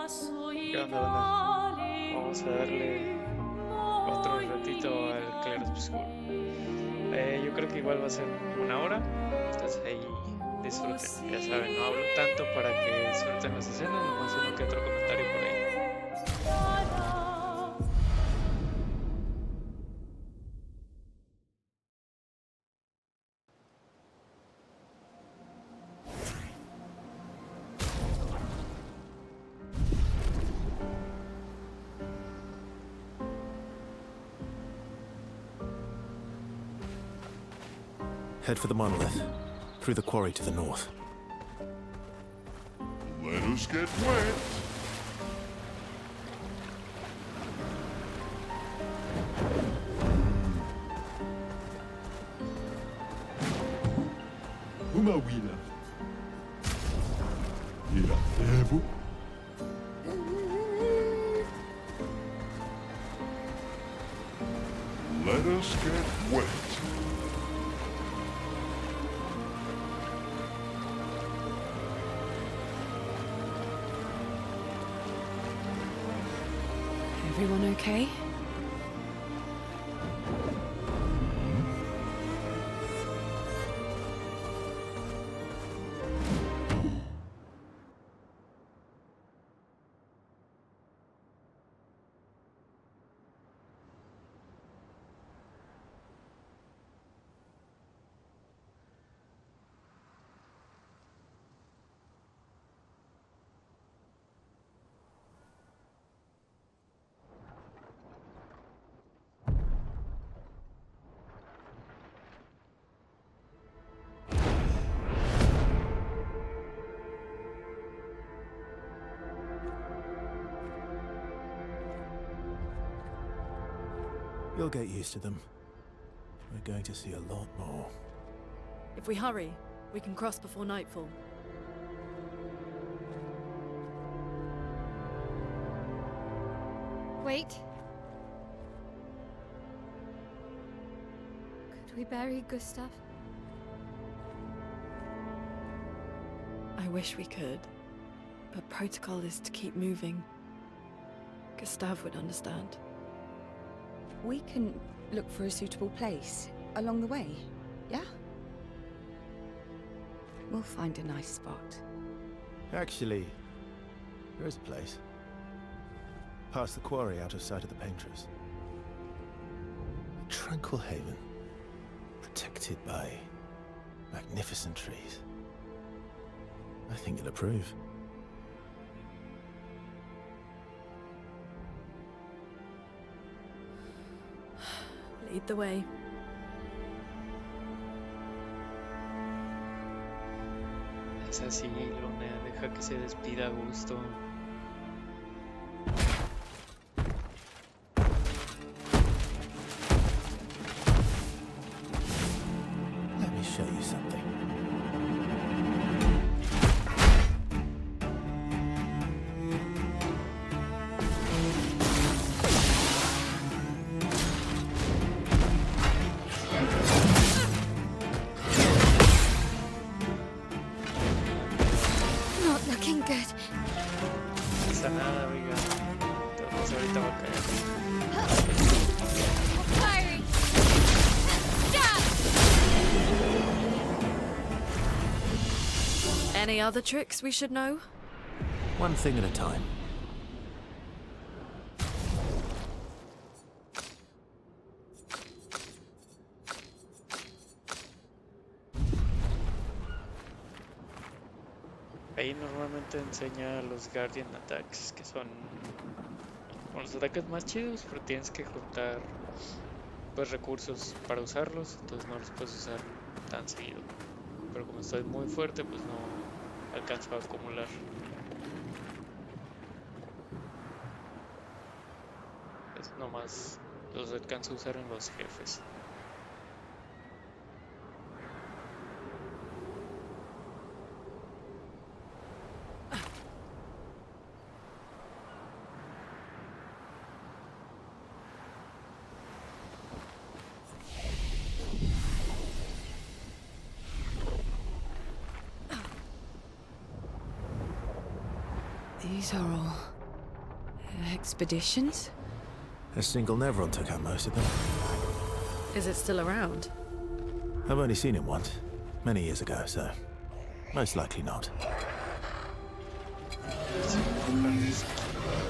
¿Qué onda, banda? Vamos a darle otro ratito al Clair Obscur. Yo creo que igual va a ser 1 hora. Entonces ahí disfruten. Ya saben, no hablo tanto para que disfruten las escenas, nomás uno que otro comentario por ahí. Head for the monolith, through the quarry to the north. Let us get wet. Uma wina. Ira evo. Let us get wet. Everyone okay? You'll get used to them. We're going to see a lot more. If we hurry, we can cross before nightfall. Wait. Could we bury Gustav? I wish we could, but protocol is to keep moving. Gustav would understand. We can look for a suitable place along the way, yeah? We'll find a nice spot. Actually, there is a place. Past the quarry, out of sight of the painters. A tranquil haven, protected by magnificent trees. I think you'll approve. Lead the way. Es así, Luna, deja que se despida a gusto. Let me show you something. Not looking good. No pasa nada, oiga. Entonces ahorita va a caer. Firing! Stop! Any other tricks we should know? One thing at a time. Ahí normalmente enseña los Guardian Attacks, que son los ataques más chidos, pero tienes que juntar pues recursos para usarlos, entonces no los puedes usar tan seguido. Pero como estoy muy fuerte, pues no alcanzo a acumular. Es nomás los alcanzo a usar en los jefes. These are all Expeditions? A single Nevron took out most of them. Is it still around? I've only seen it once, many years ago, so most likely not. Sí,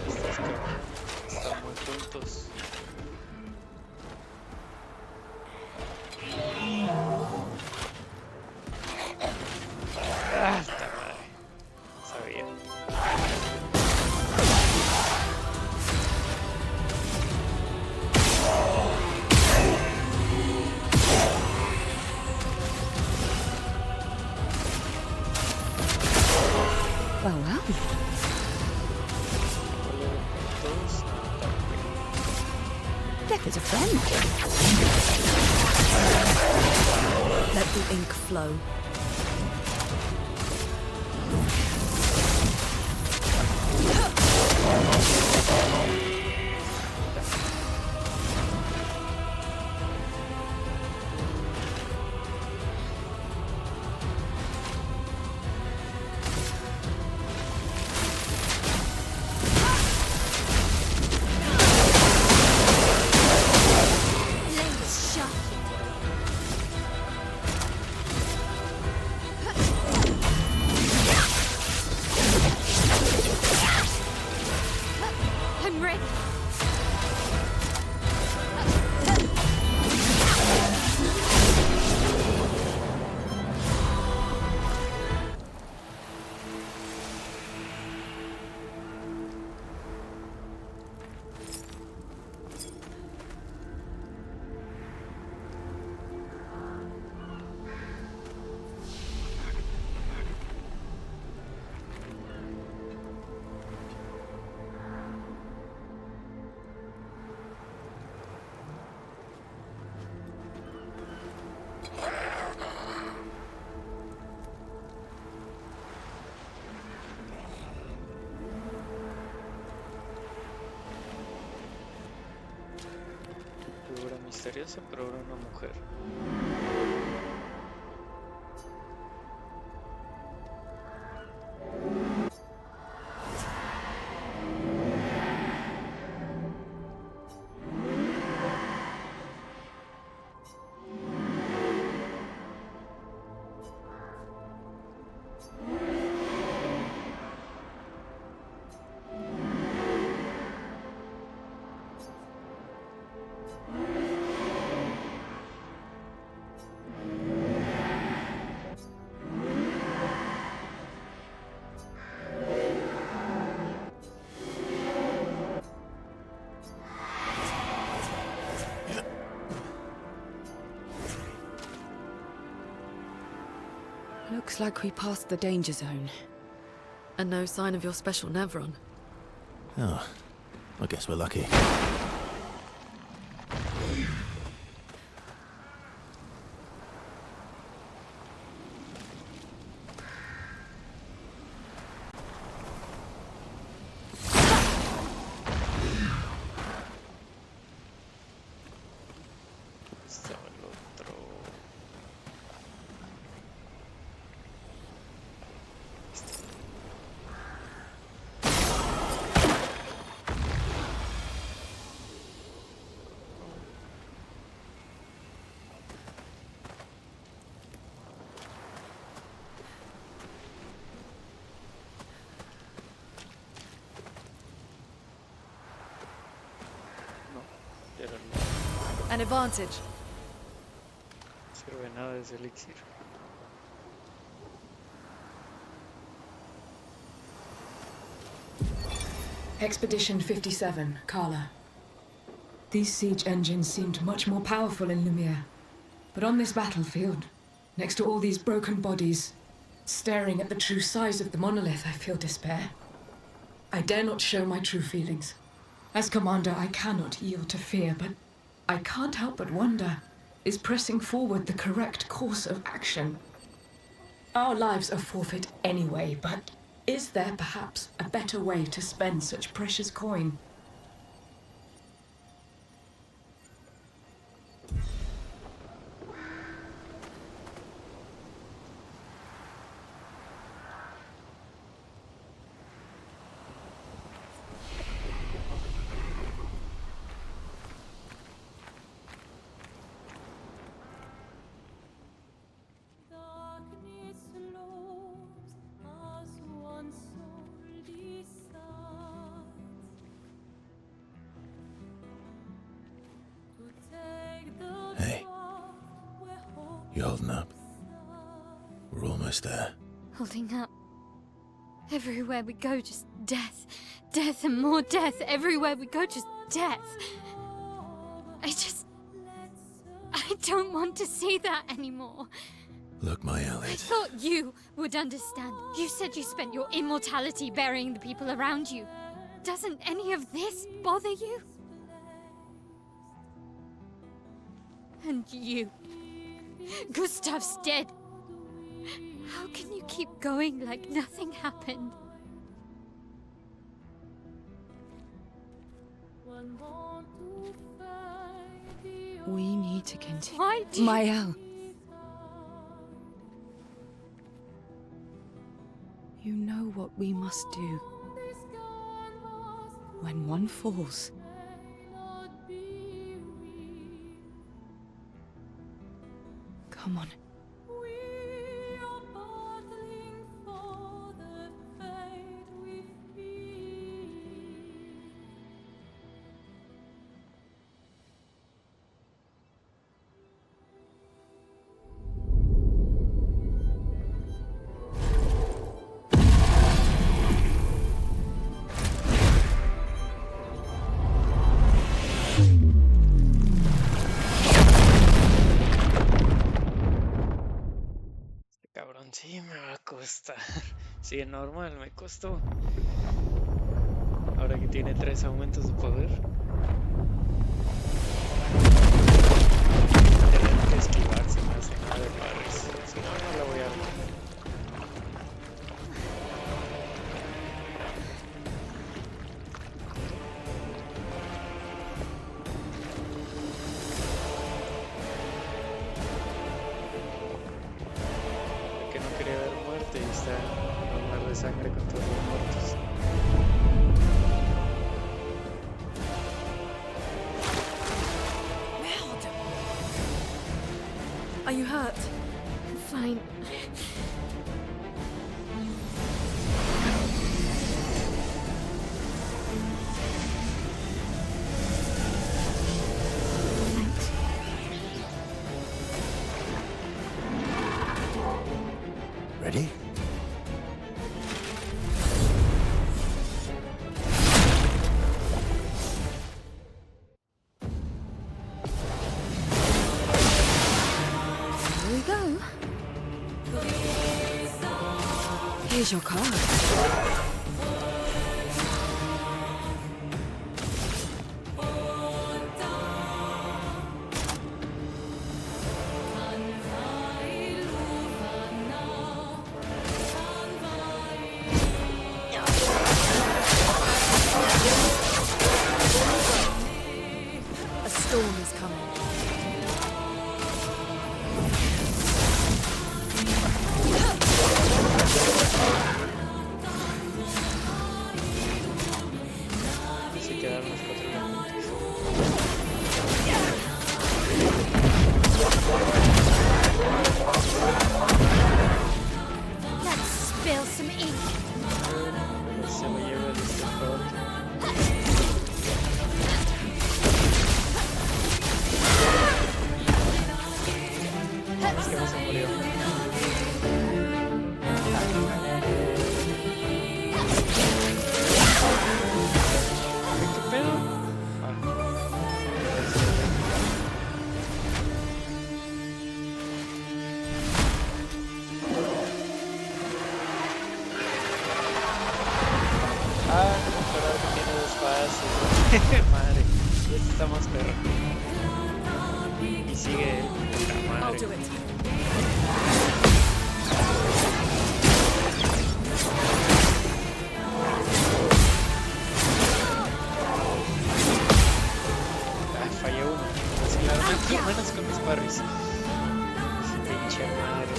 estos cabrones están muy tontos. Ah, esta madre. Sabía. Well, well. ¿Cuál era para todos? No, para mí. Death is a friend. Let the ink flow. Blades sharp. I'm ready. Figura misteriosa, pero ahora una mujer. Looks like we passed the danger zone. And no sign of your special Nevron. Oh, I guess we're lucky. Estaba el otro. No, era el otro. An advantage. No sirve nada desde elixir. Expedition 57, Carla. These siege engines seemed much more powerful in Lumiere. But on this battlefield, next to all these broken bodies, staring at the true size of the monolith, I feel despair. I dare not show my true feelings. As commander, I cannot yield to fear, but I can't help but wonder, is pressing forward the correct course of action? Our lives are forfeit anyway, but is there perhaps a better way to spend such precious coin? You holding up? We're almost there. Holding up. Everywhere we go, just death. Death and more death. Everywhere we go, just death. I don't want to see that anymore. Look, my I Elliot. thought you would understand. You said you spent your immortality burying the people around you. Doesn't any of this bother you? And you. Gustav's dead. How can you keep going like nothing happened? We need to continue. Why do you... Mael. You know what we must do. When one falls, come on. Cabrón, sí me va a costar. Sí, normal, me costó. Ahora que tiene 3 aumentos de poder. Tener que esquivarse me hace nada de parries. Si no, no la voy a armar. Que no quería ver muerte y está en un mar de sangre con todos los muertos. Are you hurt? Fine. Thanks. Ready? Here we go. Here's your card. A storm is coming. Se quedaron los 4 elementos. Let's spill some ink. Se lo lleva el destructor. Es que no se murió. ¿Qué pedo? Pero que tiene 2 fases. Madre, este está más perro. Y sigue poca I'll do madre. it. Ah, fallé uno. Así la arma menos con mis parries. Pinche madre.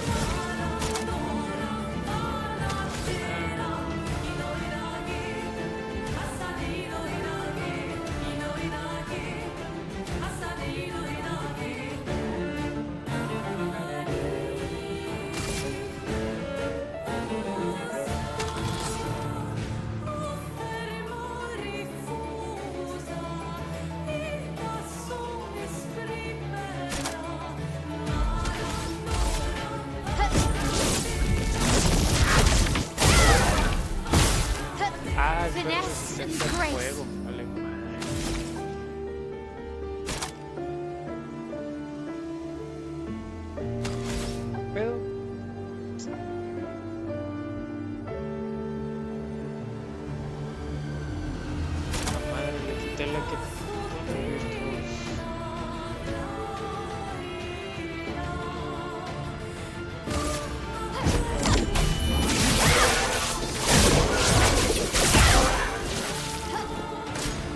finesse and resistente al grace. fuego. Vale, madre. Pero la madre le quité la que pone Windforce.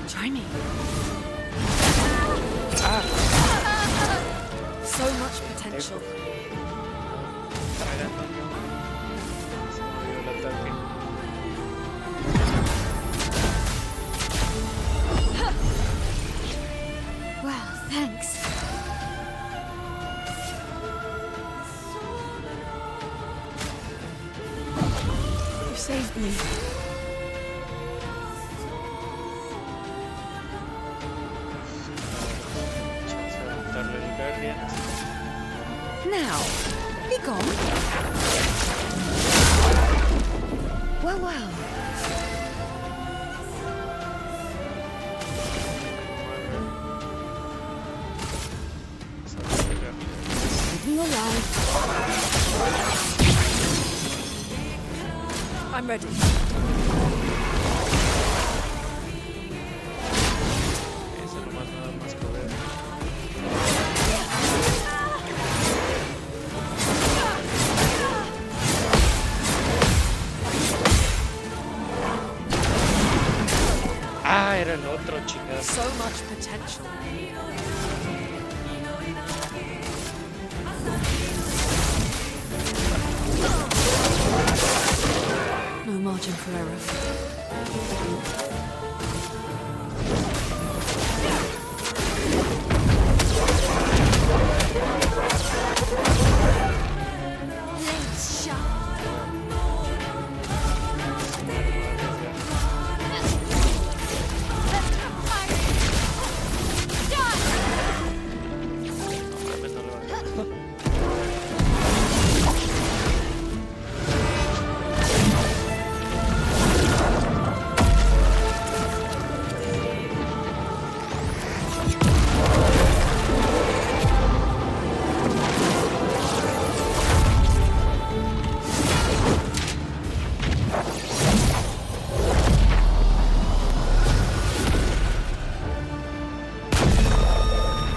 Try me. Ah, So much potential. tragando yo. Se me olvidó el ataque. Well, thanks. You saved me. Chance de aventarle el Guardian. Now, be gone. Well, well. Living your life. I'm ready. Eso nomás nada más que ver. Ah, era el otro, chingada. So much potential. No margin for error. Blades sharp. No mames, no lo va a hacer.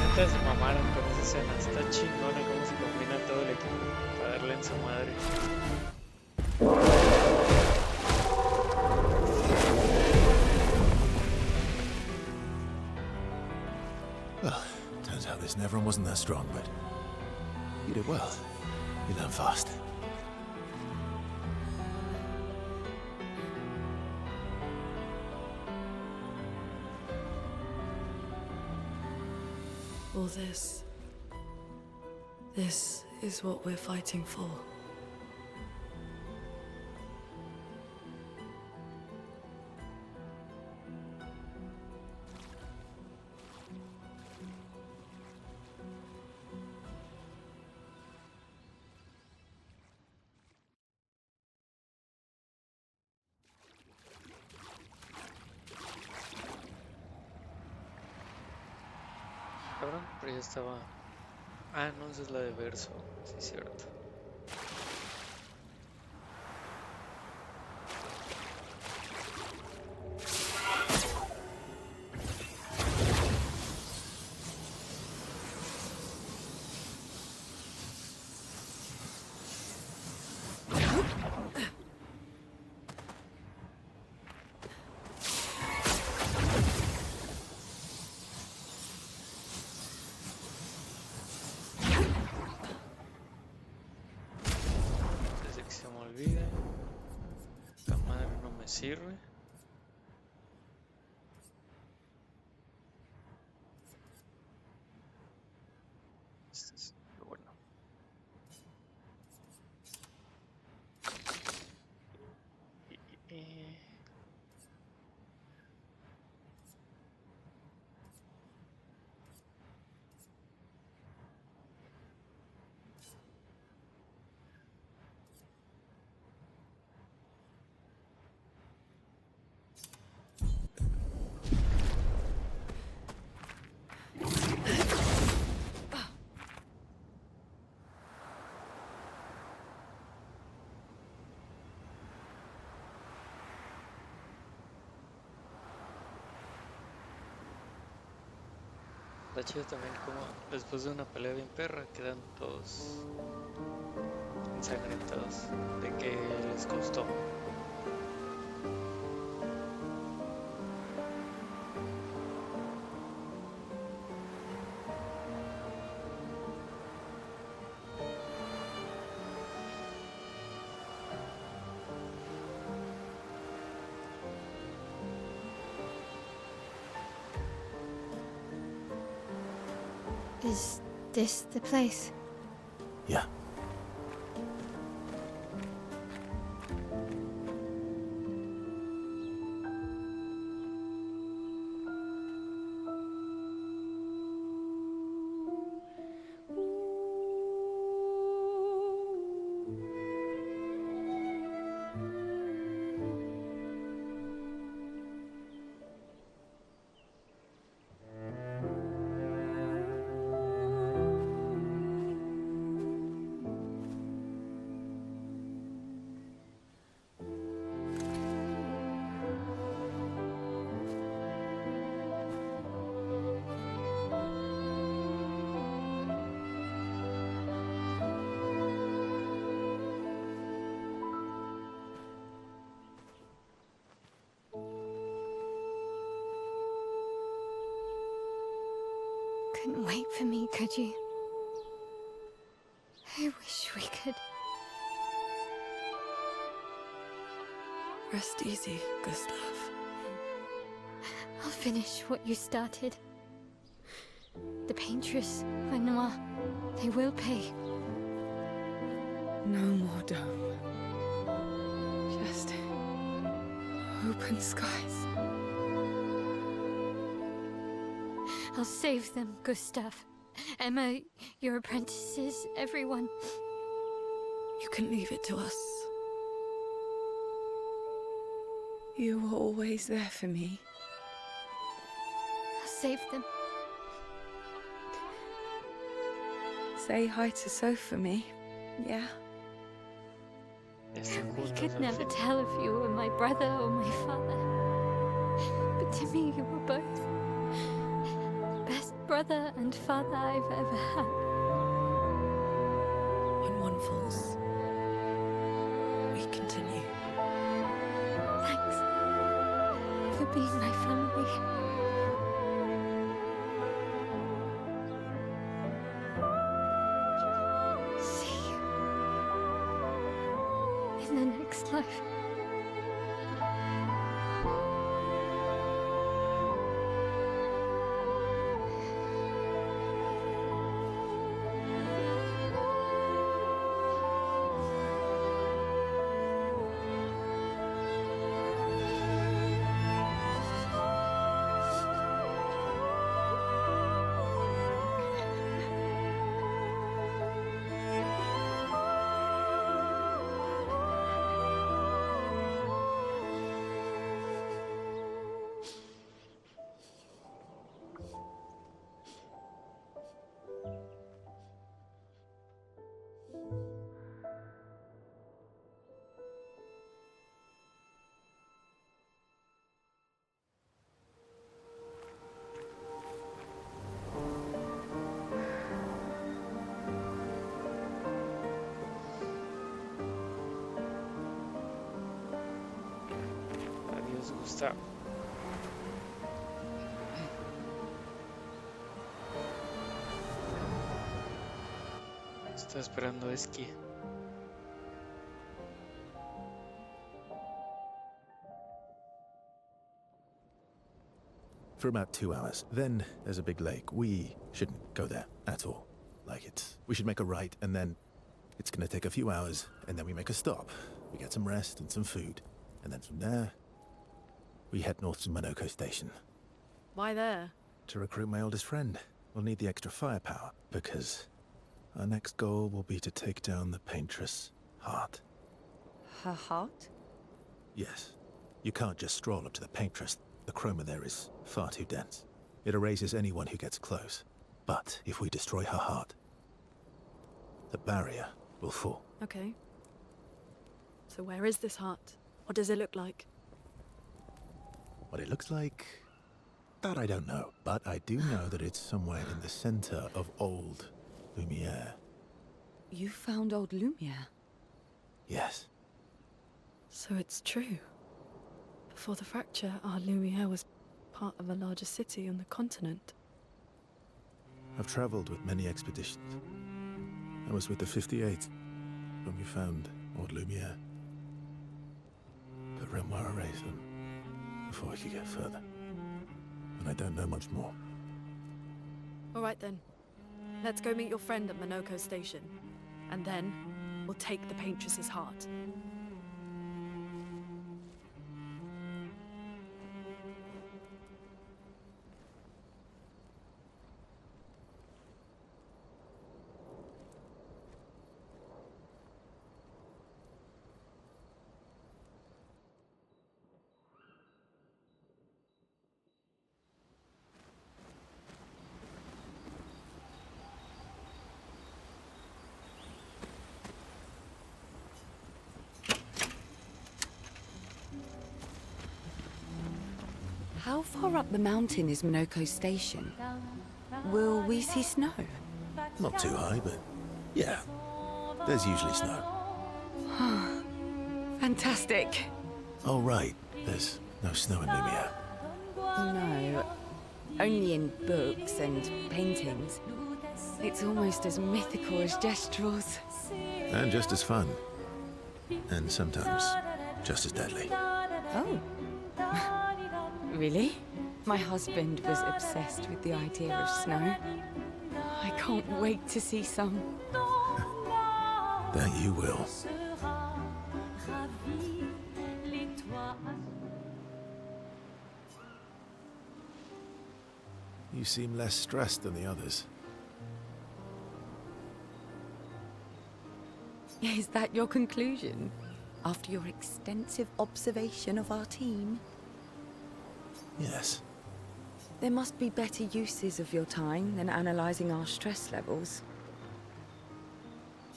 Neta se mamaron con esa escena. Está chingona cómo se combina todo el equipo para darle en su madre. Well, turns out this Nevron wasn't that strong, but you did well. You learn fast. All this is what we're fighting for. Cabrón, pero ya estaba. Ah, no, esa es la de verso. Sí, cierto. Antes de que se me olvide. Esta madre no me sirve. Este es lo bueno. Y- Está chido también como después de una pelea bien perra quedan todos ensangrentados de que les costó. Is this the place? Yeah. Couldn't wait for me, could you? I wish we could. Rest easy, Gustav. I'll finish what you started. The paintress, Renoir, they will pay. No more dome. Just open skies. I'll save them, Gustav. Emma, your apprentices, everyone. You can leave it to us. You were always there for me. I'll save them. Say hi to Soph for me, yeah? Están We juntos could al never fin. tell if you were my brother or my father. But to me, you were both. Best brother and father I've ever had. When one falls, we continue. Thanks for being my family. See you in the next life. Adiós, Gustavo. Está esperando esquí. For about 2 hours. Then there's a big lake. We shouldn't go there at all. We should make a right, and then it's gonna take a few hours, and then we make a stop. We get some rest and some food, and then from there, we head north to Monoko Station Why there? to recruit my oldest friend. We'll need the extra firepower, because our next goal will be to take down the paintress Heart. Her heart? Yes. You can't just stroll up to the paintress. The chroma there is far too dense. It erases anyone who gets close. But if we destroy her heart, the barrier will fall. Okay. So where is this heart? What does it look like? What it looks like, That I don't know, but I do know that it's somewhere in the center of old Lumiere. You found old Lumiere? Yes. So it's true. Before the fracture, our Lumiere was part of a larger city on the continent. I've traveled with many expeditions. I was with the 58th when we found old Lumiere. But Renoir erased them before we could get further. And I don't know much more. All right then. Let's go meet your friend at Monoko Station. And then, we'll take the Paintress's heart. How far up the mountain is Monoko Station? Will we see snow? Not too high, but yeah, there's usually snow. Fantastic. Oh, right, there's no snow in Lumiere. No, only in books and paintings. It's almost as mythical as Gestrels. And just as fun. And sometimes just as deadly. Oh. Really? My husband was obsessed with the idea of snow. I can't wait to see some. That you will. You seem less stressed than the others. Is that your conclusion? After your extensive observation of our team? Yes. There must be better uses of your time than analyzing our stress levels.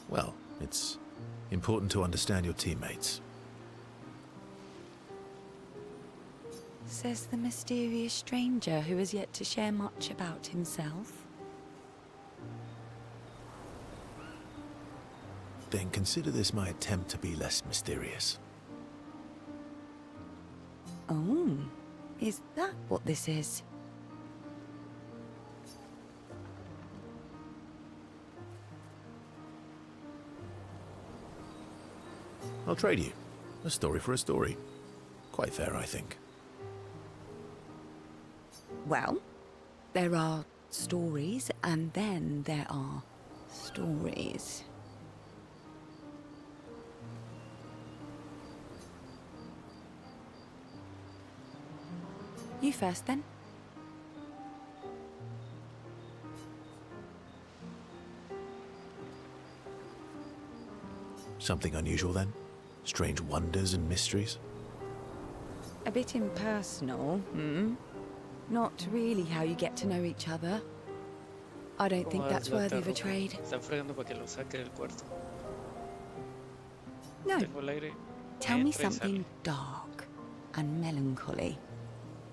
Well, it's important to understand your teammates. Says the mysterious stranger who has yet to share much about himself. Then consider this my attempt to be less mysterious. Oh, is that what this is? I'll trade you. A story for a story. Quite fair, I think. Well, there are stories, and then there are stories. You first, then. Something unusual, then? Strange wonders and mysteries? A bit impersonal, hmm? Not really how you get to know each other. I don't think that's worthy of a trade. Están fregando para que lo saque del cuarto. No, Tengo el aire. tell me Entra y something sale. dark and melancholy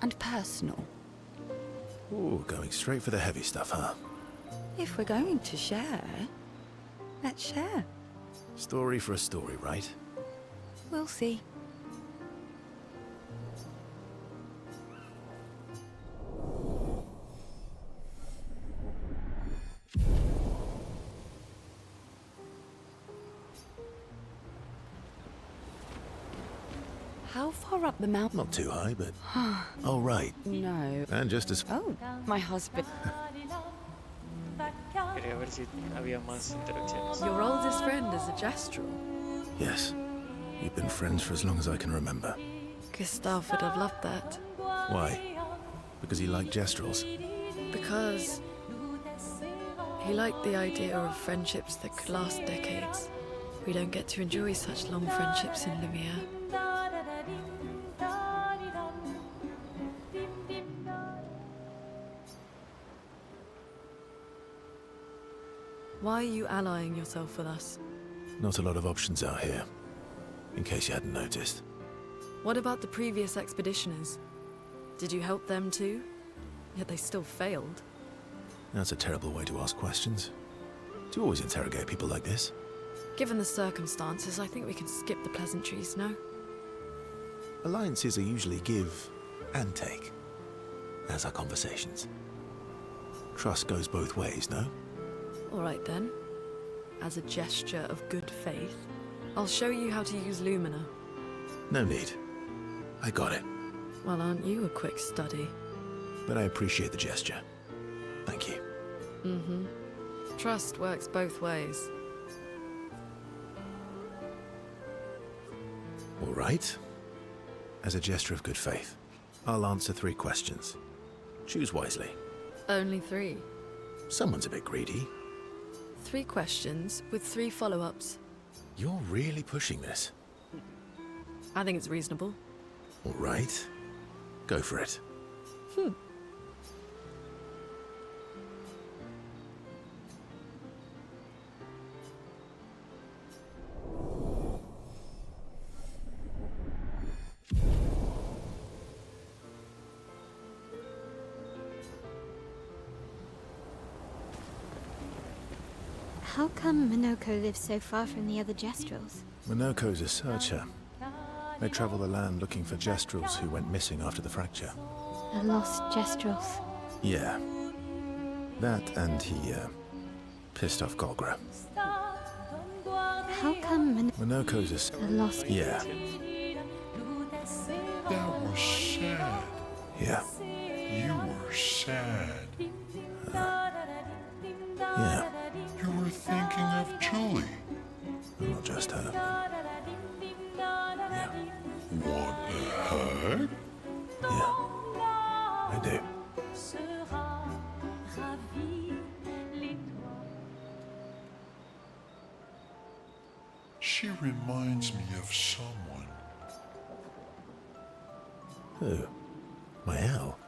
and personal. Ooh, going straight for the heavy stuff, huh? If we're going to share, let's share. Story for a story, right? We'll see. How far up the mountain? Not too high, but... oh, right. No. And just as... Oh, my husband. Quería ver si había más interacciones. Your oldest friend is a Gestrel. Yes. You've been friends for as long as I can remember. Gustav would have loved that. Why? Because he liked Gestrels? Because he liked the idea of friendships that could last decades. We don't get to enjoy such long friendships in Lumiere. Why are you allying yourself with us? Not a lot of options out here, in case you hadn't noticed. What about the previous expeditioners? Did you help them too? yet they still failed. That's a terrible way to ask questions. Do you always interrogate people like this? Given the circumstances, I think we can skip the pleasantries, no? Alliances are usually give and take, as are conversations. Trust goes both ways, no? All right then. As a gesture of good faith, I'll show you how to use Lumina. No need. I got it. Well, aren't you a quick study? But I appreciate the gesture. Thank you. Mm-hmm. Trust works both ways. All right. As a gesture of good faith, I'll answer 3 questions. Choose wisely. Only 3. Someone's a bit greedy. 3 questions with 3 follow-ups. You're really pushing this. I think it's reasonable. All right. Go for it. How come Minoko lives so far from the other Jestrels? Monoko's a searcher. They travel the land looking for Jestrels who went missing after the fracture. The lost Jestrels. Yeah. That and he, pissed off Golgra. How come Monoko's a... the lost... Yeah. That was sad. Yeah. You were sad. Yeah. You were thinking of Julie. Not just her. Yeah. Want a hug? Yeah. I do. She reminds me of someone. Who? My Al?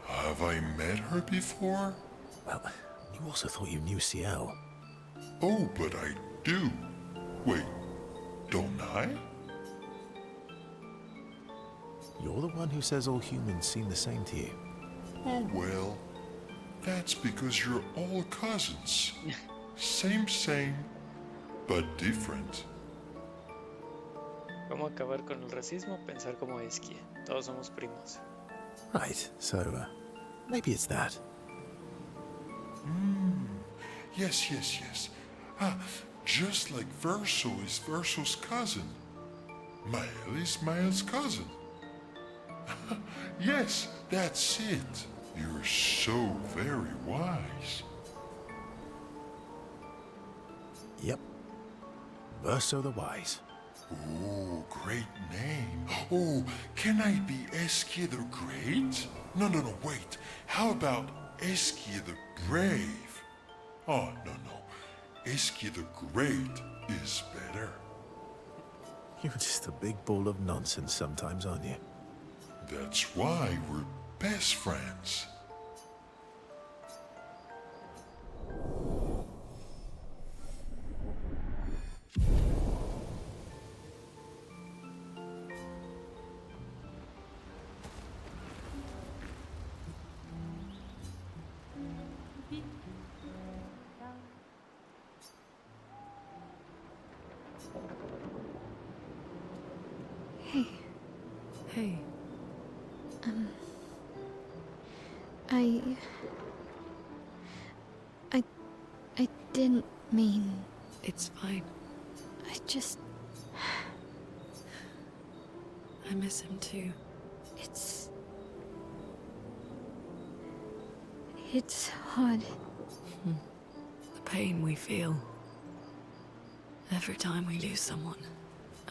Have I met her before? Well, you also thought you knew CL. Oh, but I do. Wait, don't I? You're the one who says all humans seem the same to you. Oh well, that's because you're all cousins. Same, but different. ¿Cómo acabar con el racismo? Pensar como Esquia. Todos somos primos. Right, so, maybe it's that. Yes. Just like Verso is Verso's cousin. Mael is Mael's cousin. Yes, that's it. You're so very wise. Yep. Verso the Wise. Oh, great name. Oh, can I be Eskia the Great? No, wait. How about Eskia the Brave? Oh, no. Eskia the Great is better. You're just a big ball of nonsense sometimes, aren't you? That's why we're best friends. Hey. I didn't mean... It's fine. I miss him too. It's hard. The pain we feel every time we lose someone.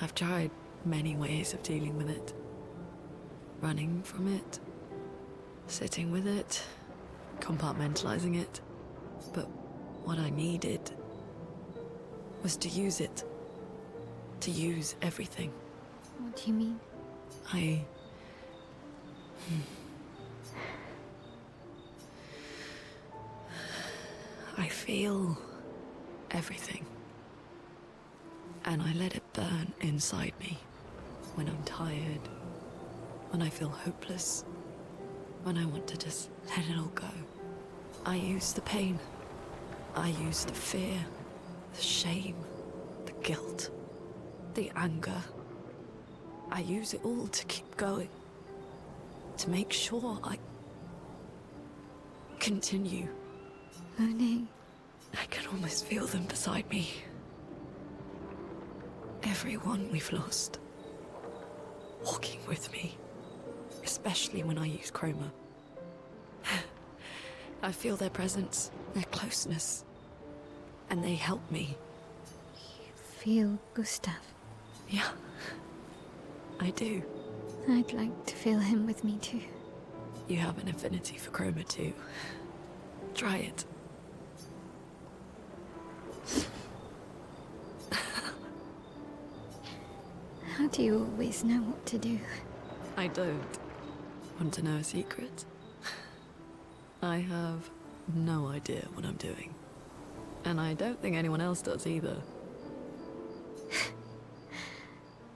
I've tried many ways of dealing with it. Running from it, sitting with it, compartmentalizing it. But what I needed was to use it. To use everything. What do you mean? I feel everything. And I let it burn inside me. When I'm tired, when I feel hopeless, when I want to just let it all go. I use the pain. I use the fear, the shame, the guilt, the anger. I use it all to keep going. To make sure I continue. Mooney. I can almost feel them beside me. Everyone we've lost. Walking with me. Especially when I use chroma. I feel their presence, their closeness. And they help me. You feel Gustav? Yeah, I do. I'd like to feel him with me too. You have an affinity for chroma too. Try it. How do you always know what to do? I don't. Want to know a secret? I have no idea what I'm doing. And I don't think anyone else does either.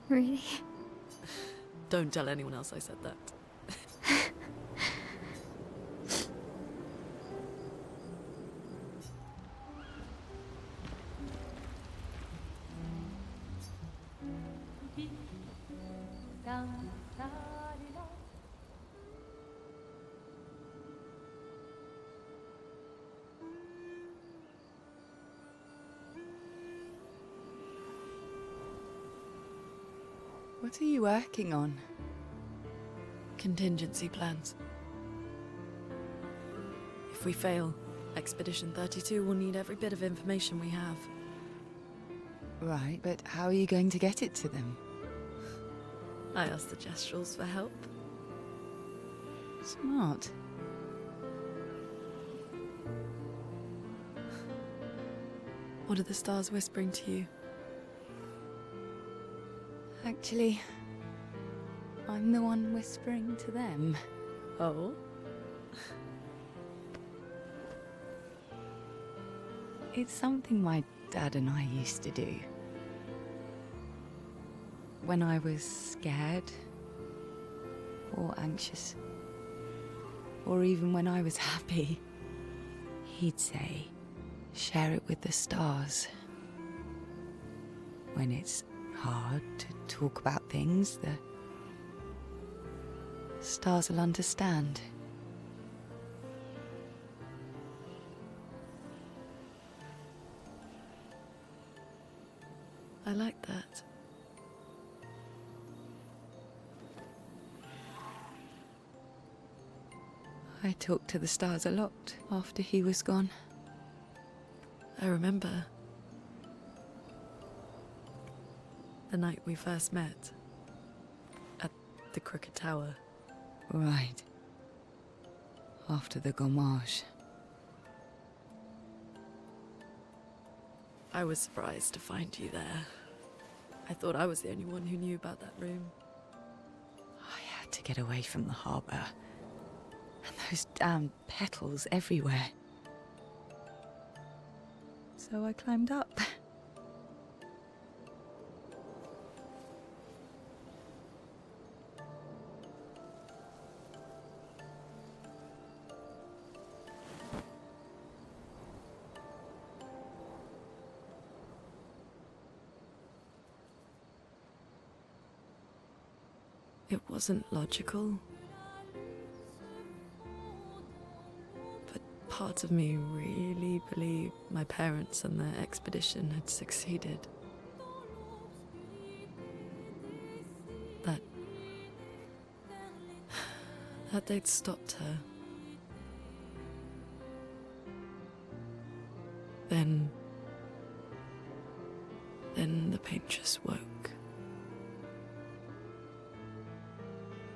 Really? Don't tell anyone else I said that. What are you working on? Contingency plans. If we fail, Expedition 32 will need every bit of information we have. Right, but how are you going to get it to them? I asked the Gestrals for help. Smart. What are the stars whispering to you? Actually, I'm the one whispering to them. Oh? It's something my dad and I used to do. When I was scared, or anxious, or even when I was happy, he'd say, share it with the stars. When it's hard to talk about things, the stars will understand. I like that. I talked to the stars a lot after he was gone. I remember the night we first met at the Crooked Tower. Right. After the gommage. I was surprised to find you there. I thought I was the only one who knew about that room. I had to get away from the harbour. And those damn petals everywhere. So I climbed up. It wasn't logical. But parts of me really believed my parents and their expedition had succeeded. That they'd stopped her. Then the paintress woke.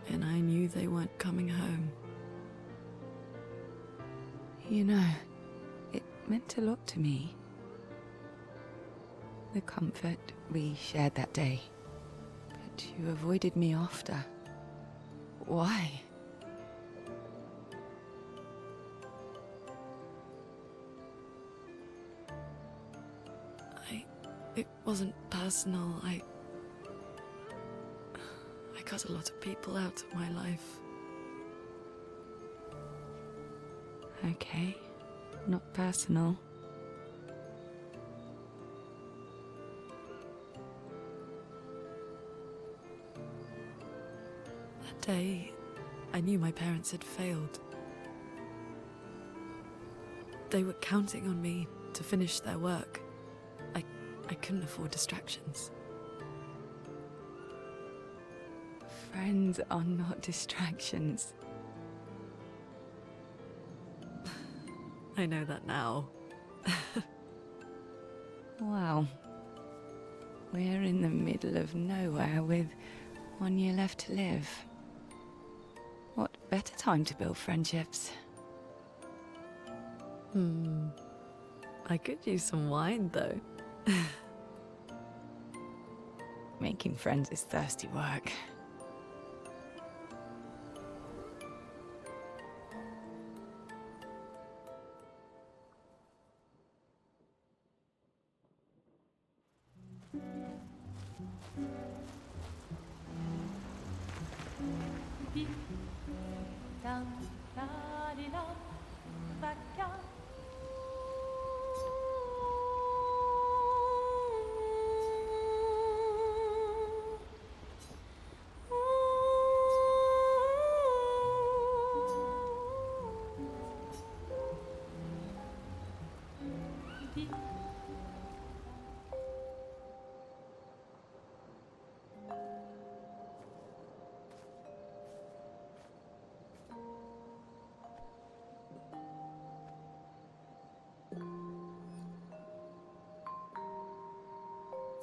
And I knew they weren't coming home. You know, it meant a lot to me. The comfort we shared that day. But you avoided me after. Why? It wasn't personal. I cut a lot of people out of my life. Okay, not personal. That day, I knew my parents had failed. They were counting on me to finish their work. I couldn't afford distractions. Friends are not distractions. I know that now. Wow. We're in the middle of nowhere with 1 year left to live. What better time to build friendships? I could use some wine, though. Making friends is thirsty work.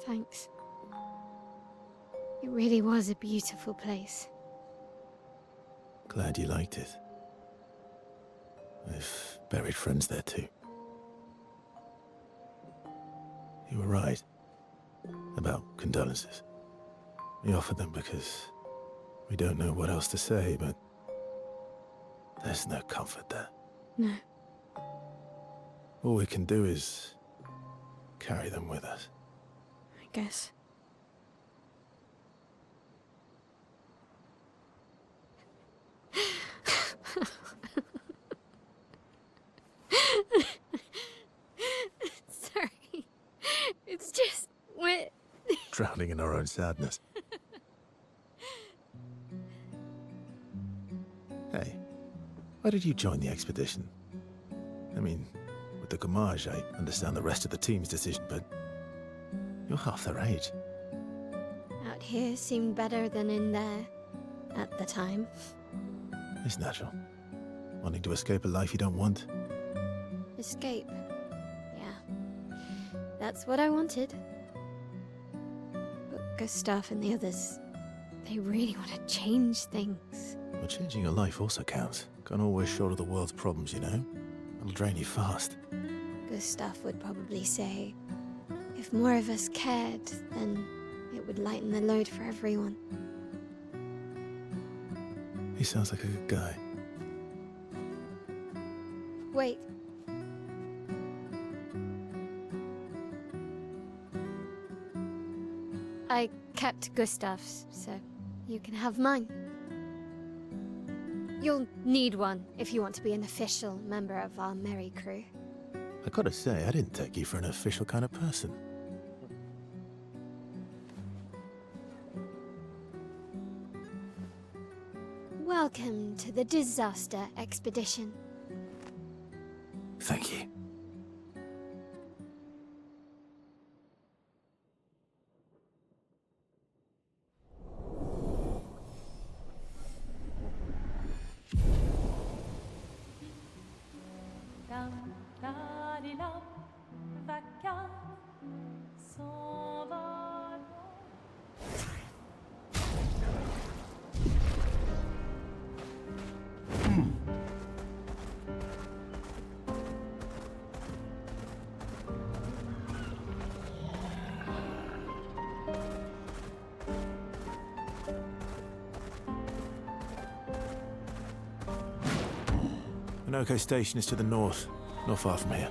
Thanks. It really was a beautiful place. Glad you liked it. I've buried friends there too. You were right about condolences. We offered them because we don't know what else to say, but there's no comfort there. No. All we can do is carry them with us. I guess. Sorry. It's just wet. Drowning in our own sadness. Hey, why did you join the expedition? I mean, with the Gamage, I understand the rest of the team's decision, but you're half their age. Out here seemed better than in there at the time. It's natural. Wanting to escape a life you don't want. Escape. Yeah. That's what I wanted. But Gustav and the others, they really want to change things. But changing your life also counts. Can't always shoulder the world's problems, you know? It'll drain you fast. Gustav would probably say, if more of us cared, then it would lighten the load for everyone. He sounds like a good guy. Wait. I kept Gustav's, so you can have mine. You'll need one if you want to be an official member of our merry crew. I gotta say, I didn't take you for an official kind of person. Welcome to the disaster expedition. Thank you. Minoko Station is to the north, not far from here.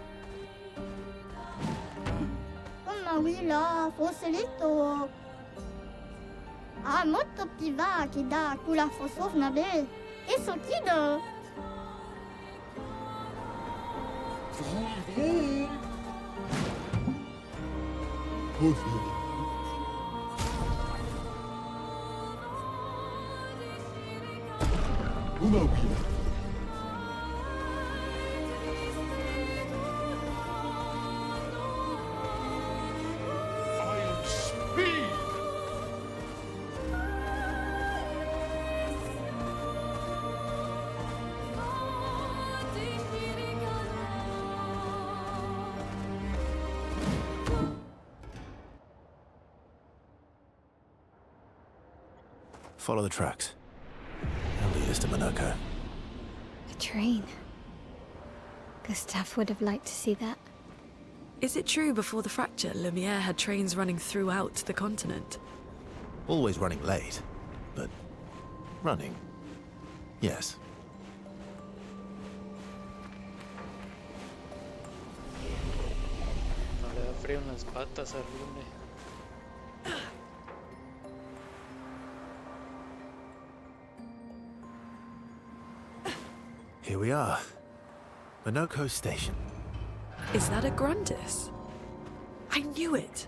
Ma oui, là, Fosselito. Ah, molto più va che da quella fossovna bel. E so chi do? I am speed. Follow the tracks. They'll lead us to Monaco. A train. Gustav would have liked to see that. Is it true before the fracture, Lumiere had trains running throughout the continent? Always running late, but running. Yes. No le da frío en las patas al Lune. Here we are. Monaco Station. Is that a Grandis? I knew it!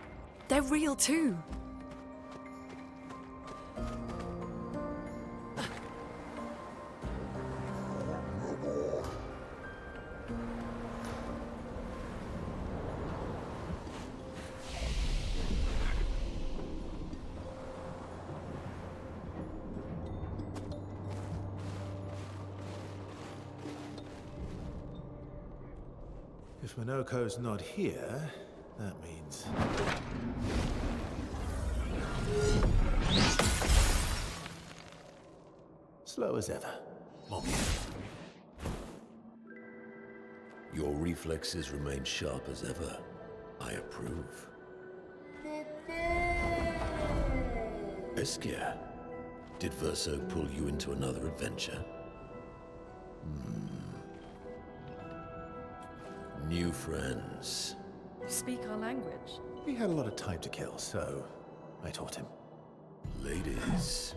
They're real too! If Monaco's not here, that means... slow as ever. Monkey. Your reflexes remain sharp as ever. I approve. Esquire, did Verso pull you into another adventure? New friends. You speak our language. He had a lot of time to kill, so I taught him. Ladies,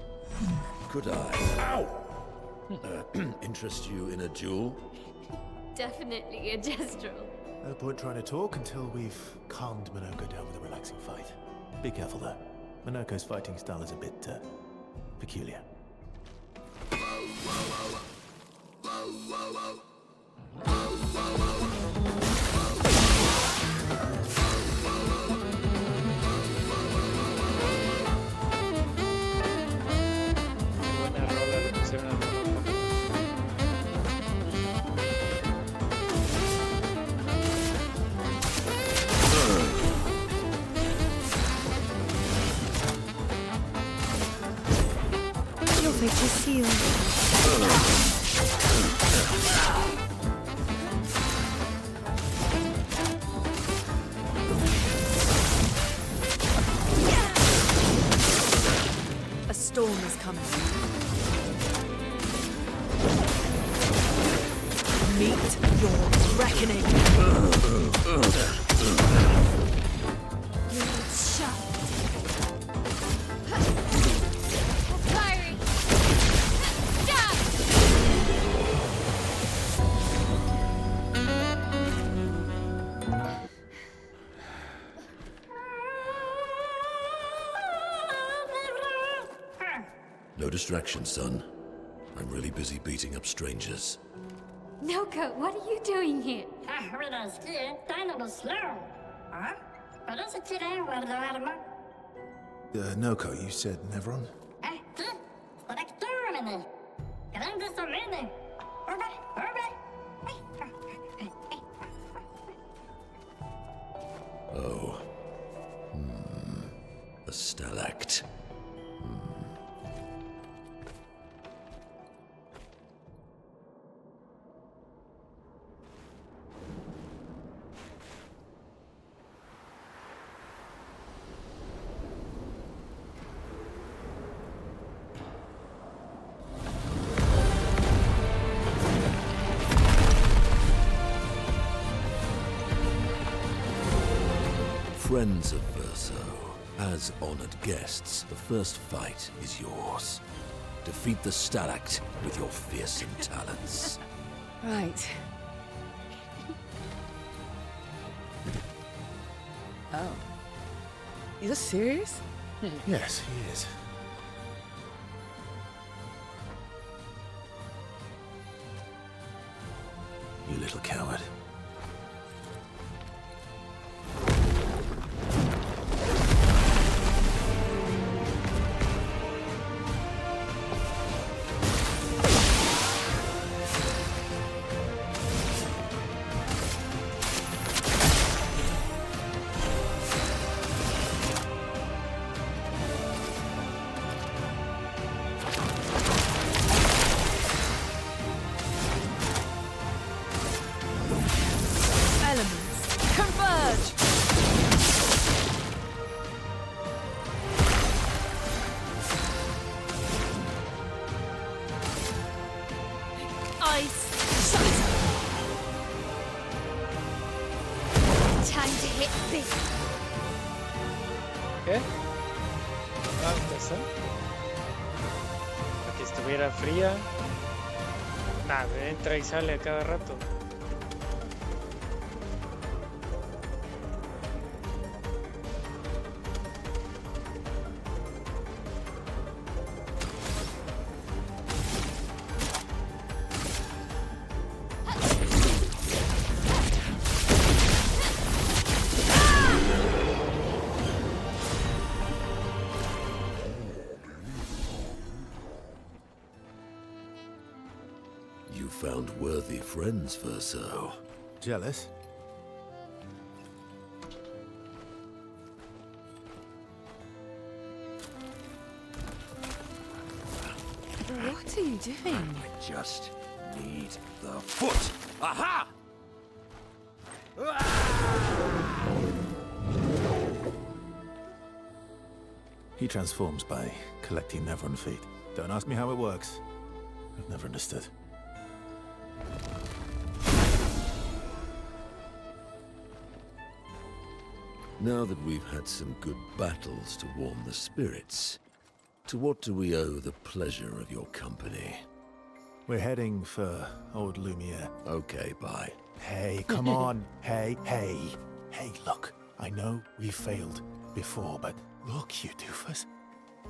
could I interest you in a duel? Definitely a gestural. No point trying to talk until we've calmed Monaco down with a relaxing fight. Be careful though. Monaco's fighting style is a bit peculiar. Buena rola le pusieron al Monopoly. Your fate is sealed. A storm is coming. Meet your reckoning. Shut. Firing. Stop. No distraction, son. I'm really busy beating up strangers. Noko, what are you doing here? Noko, you said Nevron? Oh. A stalact. Friends of Verso, as honored guests, the first fight is yours. Defeat the Stalact with your fearsome talents. Right. Oh. You're serious? Yes, he is. You little coward. Elements, converge! Ice, shatter! Time to hit big. ¿Qué? Ah, empezó. Para que estuviera fría. Nada, entra y sale a cada rato. You found worthy friends, Verso. Jealous? What are you doing? I just need the foot. Aha! He transforms by collecting Nevron feet. Don't ask me how it works. I've never understood. Now that we've had some good battles to warm the spirits, to what do we owe the pleasure of your company? We're heading for old Lumiere. Okay, bye. Hey, come on. Hey. Hey, look. I know we've failed before, but look, you doofus.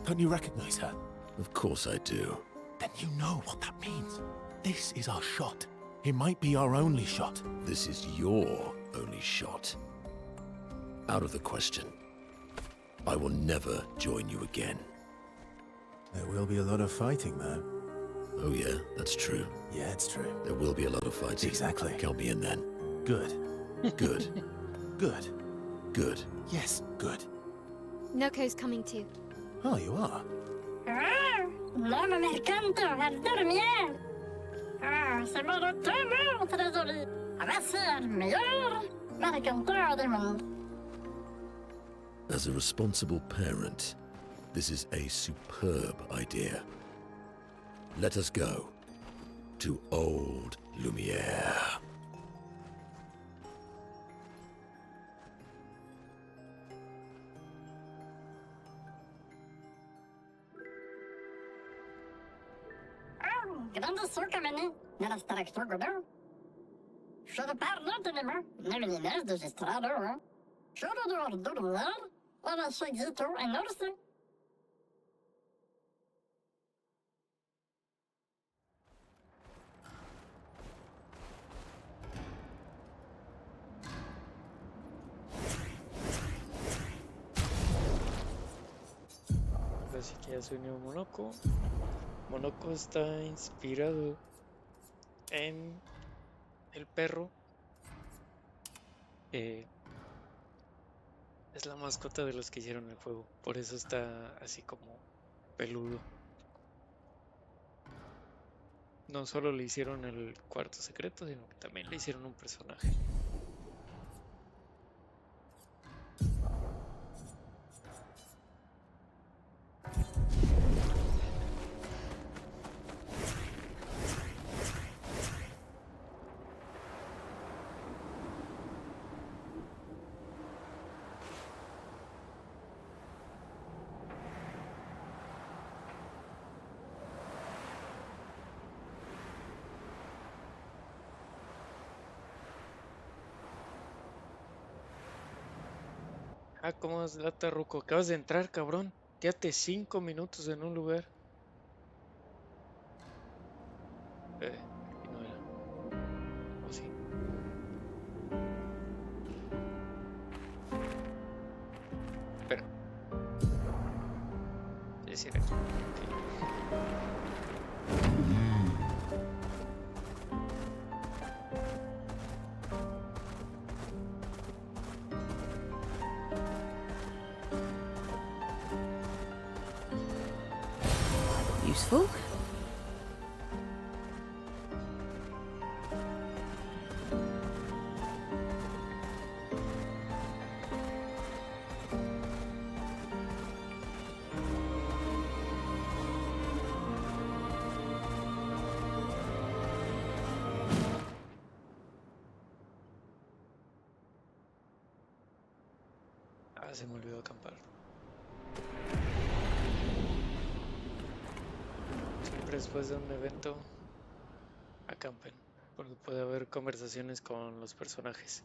Don't you recognize her? Of course I do. Then you know what that means. This is our shot. It might be our only shot. This is your only shot. Out of the question. I will never join you again. There will be a lot of fighting, though. Oh yeah, that's true. Yeah, it's true. There will be a lot of fighting. Exactly. Count me in then. Good. Good. Good. Good. Yes, good. Noko's coming too. Oh, you are? L'homme mercanto al dormier. C'est mon tomo, trésorier. Voici le meilleur mercanteur du monde. As a responsible parent, this is a superb idea. Let us go to old Lumiere. Grande sucameni, nella straktor godon. Should parlo tenema, nevinines de gestrado. Should do dormir, ona shagito and noticing. Así que ya se unió Monoko. Monoko está inspirado en el perro. Es la mascota de los que hicieron el juego. Por eso está así como peludo. No solo le hicieron el cuarto secreto, sino que también le hicieron un personaje. Ah, ¿cómo es la Ruco? Acabas de entrar, cabrón. Quédate 5 minutos en un lugar. Aquí no era. ¿O sí? Espera. Sí, era aquí. Useful. Ah, se me olvidó acampar. Siempre después de un evento, acampen, porque puede haber conversaciones con los personajes.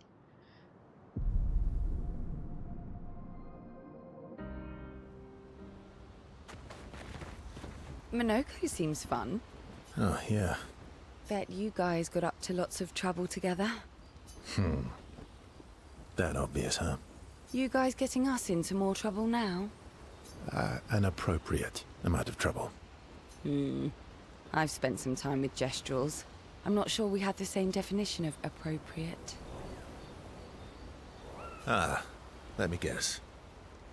Minoko seems fun. Oh, yeah. Bet you guys got up to lots of trouble together. That obvious, huh? You guys getting us into more trouble now? An appropriate amount of trouble. I've spent some time with Gestrels. I'm not sure we had the same definition of appropriate. Ah, let me guess.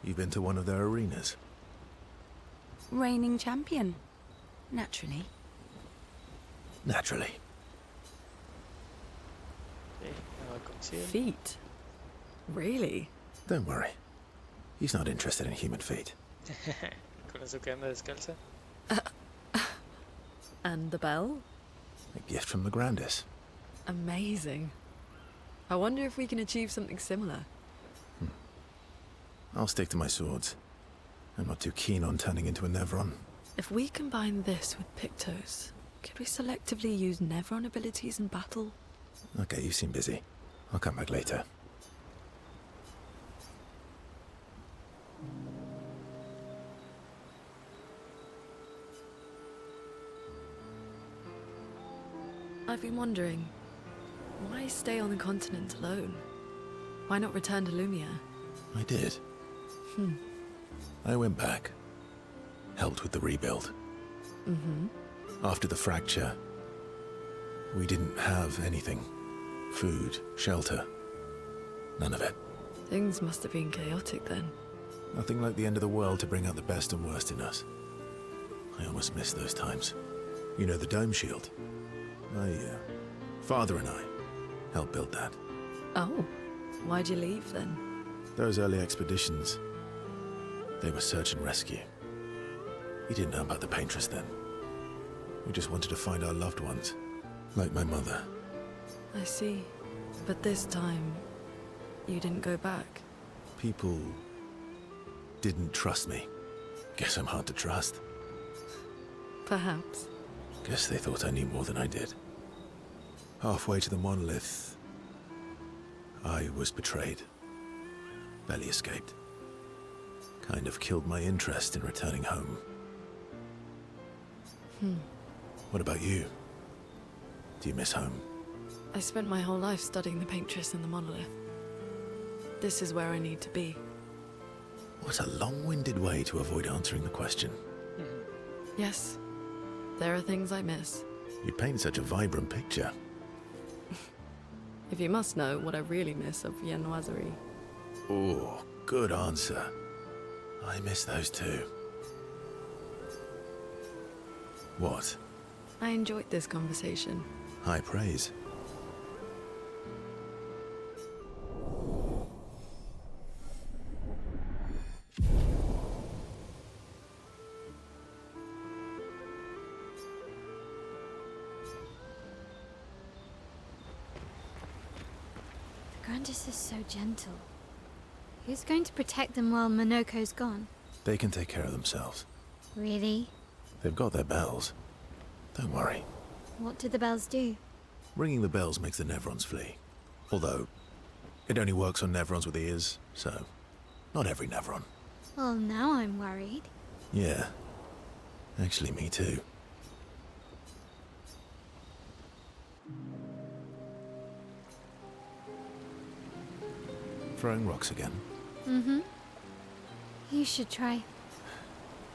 You've been to one of their arenas? Reigning champion. Naturally. Naturally. Sí, me va con 100. Feet? Really? Don't worry. He's not interested in human feet. Con eso que anda descalza. And the bell? A gift from the Grandis. Amazing. I wonder if we can achieve something similar. I'll stick to my swords. I'm not too keen on turning into a Nevron. If we combine this with Pictos, could we selectively use Nevron abilities in battle? Okay, you seem busy. I'll come back later. I've been wondering, why stay on the continent alone? Why not return to Lumia? I did. I went back. Helped with the rebuild. After the fracture, we didn't have anything. Food, shelter. None of it. Things must have been chaotic then. Nothing like the end of the world to bring out the best and worst in us. I almost miss those times. You know the dome shield? Father and I helped build that. Oh, why'd you leave then? Those early expeditions, they were search and rescue. We didn't know about the Paintress then. We just wanted to find our loved ones, like my mother. I see. But this time, you didn't go back. People didn't trust me. Guess I'm hard to trust. Perhaps. Guess they thought I knew more than I did. Halfway to the monolith, I was betrayed. Barely escaped. Kind of killed my interest in returning home. What about you? Do you miss home? I spent my whole life studying the Paintress and the monolith. This is where I need to be. What a long-winded way to avoid answering the question. Yes, there are things I miss. You paint such a vibrant picture. If you must know what I really miss of viennoiserie. Oh, good answer. I miss those too. What? I enjoyed this conversation. High praise. Grandis is so gentle. Who's going to protect them while Minoko's gone? They can take care of themselves. Really? They've got their bells. Don't worry. What do the bells do? Ringing the bells makes the Nevrons flee. Although, it only works on Nevrons with ears, so Not every Neveron. Well, now I'm worried. Yeah. Actually, me too. Throwing rocks again? Mm-hmm. You should try.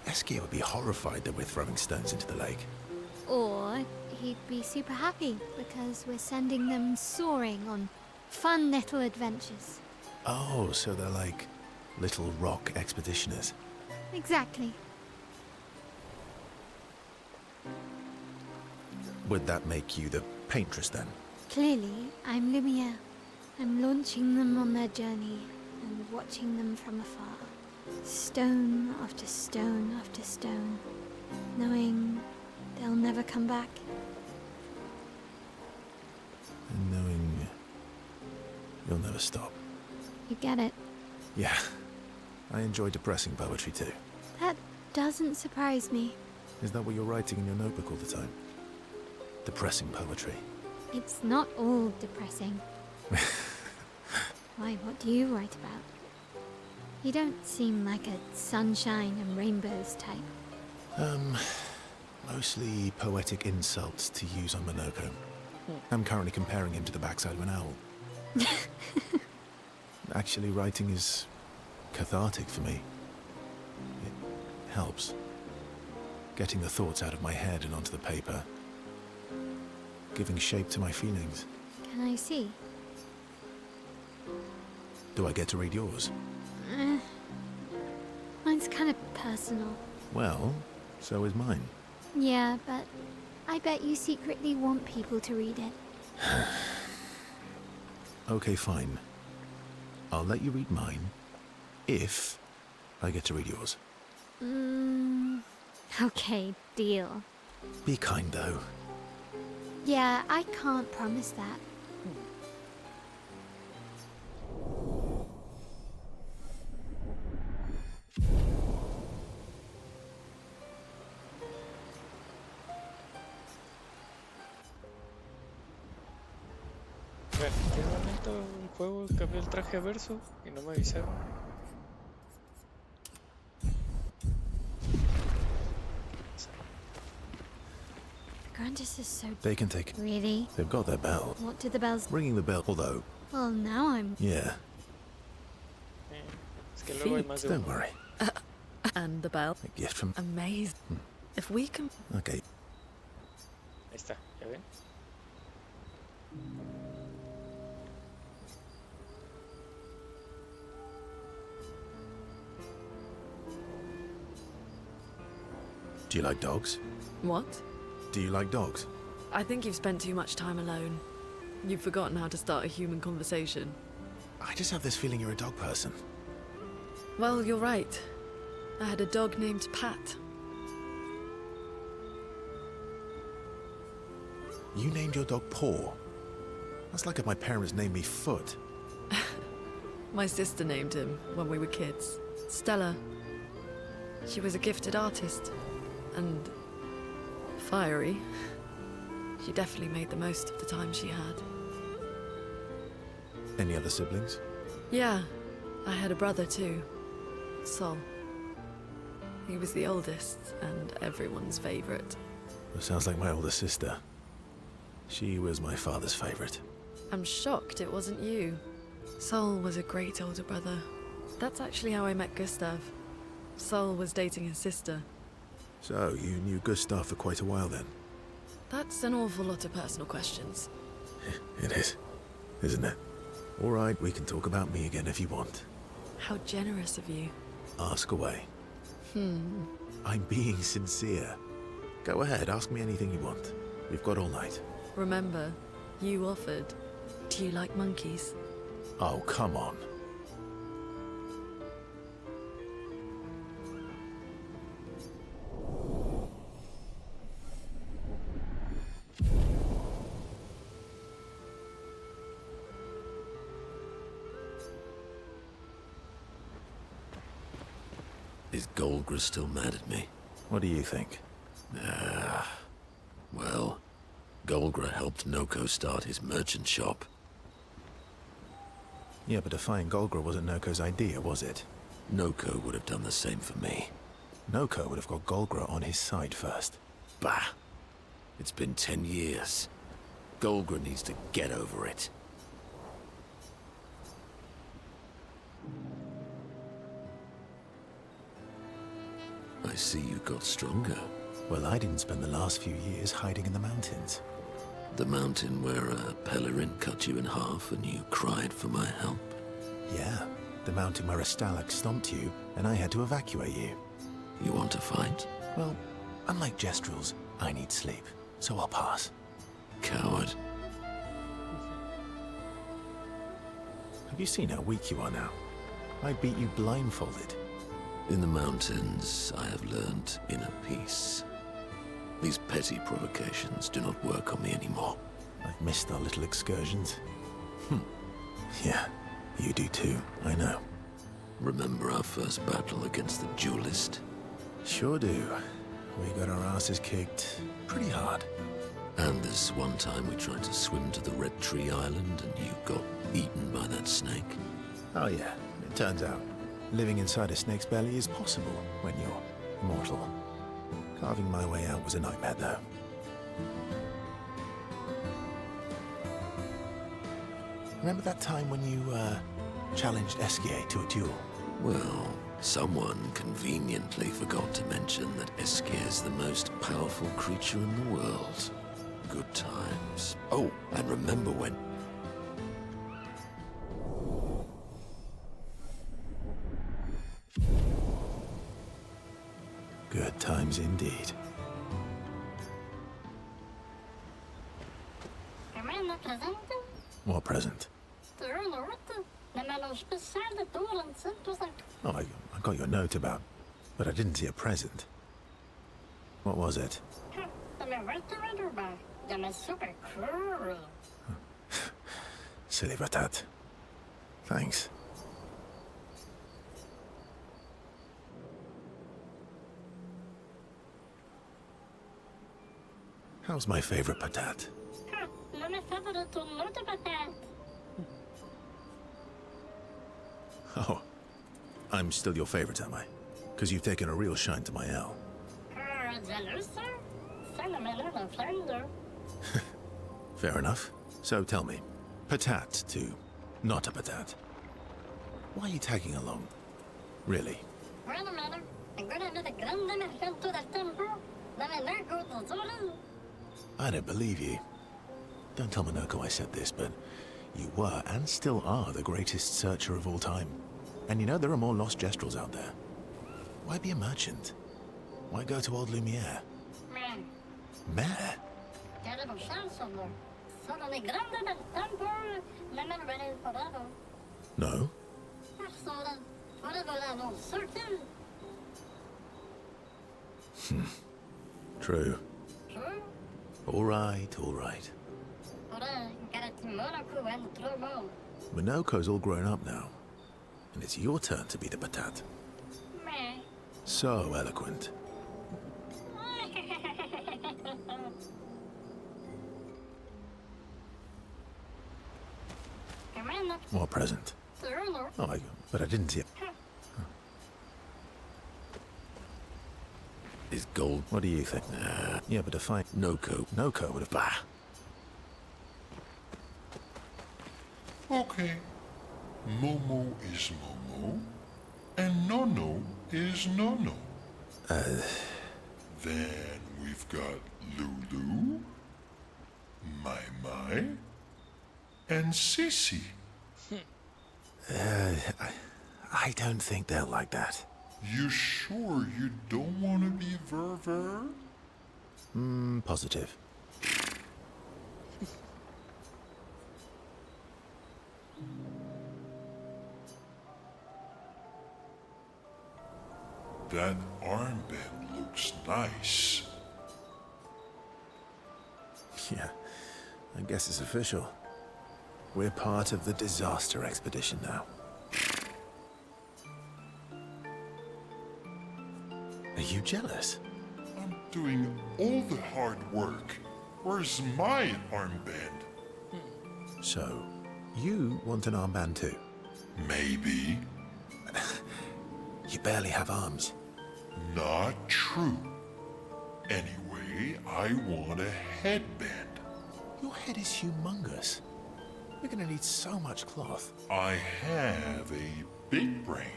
Eskia would be horrified that we're throwing stones into the lake. Or he'd be super happy because we're sending them soaring on fun little adventures. Oh, so they're like little rock expeditioners. Exactly. Would that make you the paintress then? Clearly, I'm Lumiere. I'm launching them on their journey and watching them from afar. Stone after stone after stone, knowing they'll never come back. And knowing you'll never stop. You get it? Yeah. I enjoy depressing poetry too. That doesn't surprise me. Is that what you're writing in your notebook all the time? Depressing poetry. It's not all depressing. Why, what do you write about? You don't seem like a sunshine and rainbows type. Mostly poetic insults to use on Monoko. I'm currently comparing him to the backside of an owl. Actually, writing is cathartic for me. It helps. Getting the thoughts out of my head and onto the paper. Giving shape to my feelings. Can I see? Do I get to read yours? Mine's kind of personal. Well, so is mine. Yeah, but I bet you secretly want people to read it. Okay, fine. I'll let you read mine, if I get to read yours. Okay, deal. Be kind, though. Yeah, I can't promise that. Bueno, ¿en qué momento el juego cambió el traje a verso y no me avisaron? Grandis is so... They can take... Really? They've got their bell. What did the bells... Ringing the bell, although... Well, now I'm... Yeah. Es que luego hay más de Don't uno. worry. And the bell. A gift from... Amazing. If we can... Okay. Ahí está, ¿ya ven? Do you like dogs? What? Do you like dogs? I think you've spent too much time alone. You've forgotten how to start a human conversation. I just have this feeling you're a dog person. Well, you're right. I had a dog named Pat. You named your dog Paw. That's like if my parents named me Foot. My sister named him when we were kids. Stella. She was a gifted artist. And... fiery. She definitely made the most of the time she had. Any other siblings? Yeah, I had a brother too. Sol. He was the oldest and everyone's favorite. That sounds like my older sister. She was my father's favorite. I'm shocked it wasn't you. Sol was a great older brother. That's actually how I met Gustav. Sol was dating his sister. So, you knew Gustav for quite a while then? That's an awful lot of personal questions. It is, isn't it? All right, we can talk about me again if you want. How generous of you. Ask away. I'm being sincere. Go ahead, ask me anything you want. We've got all night. Remember, you offered. Do you like monkeys? Oh, come on. Is Golgra still mad at me? What do you think? Well, Golgra helped Noko start his merchant shop. Yeah, but defying Golgra wasn't Noko's idea, was it? Noko would have done the same for me. Noko would have got Golgra on his side first. Bah! It's been 10 years. Golgra needs to get over it. I see you got stronger. Well, I didn't spend the last few years hiding in the mountains. The mountain where a Pelerin cut you in half and you cried for my help? Yeah, the mountain where a Stalak stomped you and I had to evacuate you. You want to fight? Well, unlike Gestrels, I need sleep, so I'll pass. Coward. Have you seen how weak you are now? I beat you blindfolded. In the mountains, I have learned inner peace. These petty provocations do not work on me anymore. I've missed our little excursions. Yeah, you do too, I know. Remember our first battle against the duelist? Sure do. We got our asses kicked pretty hard. And this one time we tried to swim to the Red Tree Island and you got eaten by that snake? Oh yeah, it turns out living inside a snake's belly is possible when you're mortal. Carving my way out was a nightmare though. Remember that time when you challenged Eskier to a duel? Well, someone conveniently forgot to mention that Eskier is the most powerful creature in the world. Good times. Oh, and remember when... Good times indeed. What present? Oh, I got your note about, but I didn't see a present. What was it? Silly Batat. Thanks. How's my favorite patat? Oh, I'm still your favorite, am I? Because you've taken a real shine to my L. Fair enough. So tell me, patat to not a patat. Why are you tagging along? Really? I don't believe you. Don't tell Minoko I said this, but you were and still are the greatest searcher of all time. And you know there are more lost Gestrels out there. Why be a merchant? Why go to old Lumiere? Mare? No? True. All right, all right. Minoko's all grown up now, and it's your turn to be the patat. So eloquent. What present? Oh, but I didn't see it. Is gold... What do you think? Yeah, but if I... Noko would have... Bah! Okay. Momo is Momo, and Nono is Nono. Then we've got Lulu, Mai, and Sissy. I don't think they'll like that. You sure you don't want to be Ver? Positive. That armband looks nice. Yeah, I guess it's official. We're part of the disaster expedition now. Are you jealous? I'm doing all the hard work. Where's my armband? So, you want an armband too? Maybe. You barely have arms. Not true. Anyway, I want a headband. Your head is humongous. You're gonna need so much cloth. I have a big brain.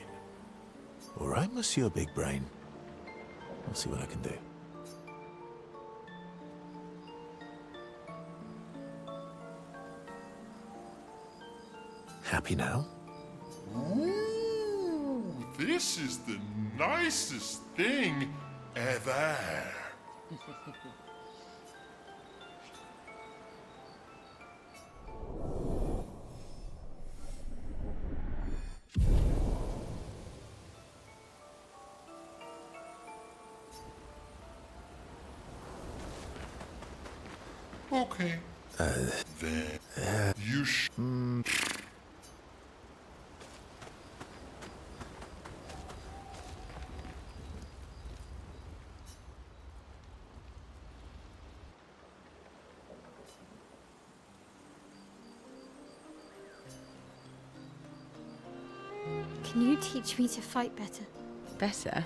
All right, Monsieur Big Brain. I'll see what I can do. Happy now? Ooh, this is the nicest thing ever. Okay. Then you Can you teach me to fight better? Better?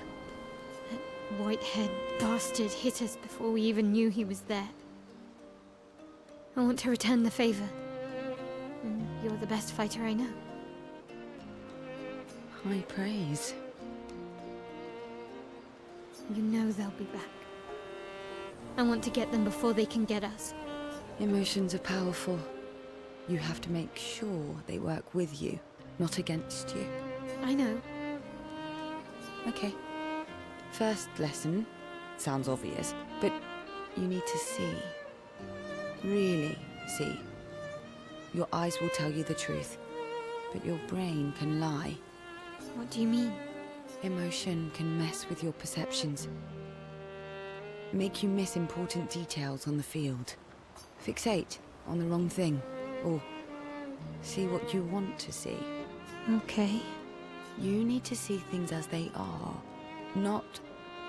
That white-haired bastard hit us before we even knew he was there. I want to return the favor. And you're the best fighter I know. High praise. You know they'll be back. I want to get them before they can get us. Emotions are powerful. You have to make sure they work with you, not against you. I know. Okay. First lesson. Sounds obvious, but you need to see. Really see. Your eyes will tell you the truth, but your brain can lie. What do you mean? Emotion can mess with your perceptions. Make you miss important details on the field. Fixate on the wrong thing, or see what you want to see. Okay. You need to see things as they are, not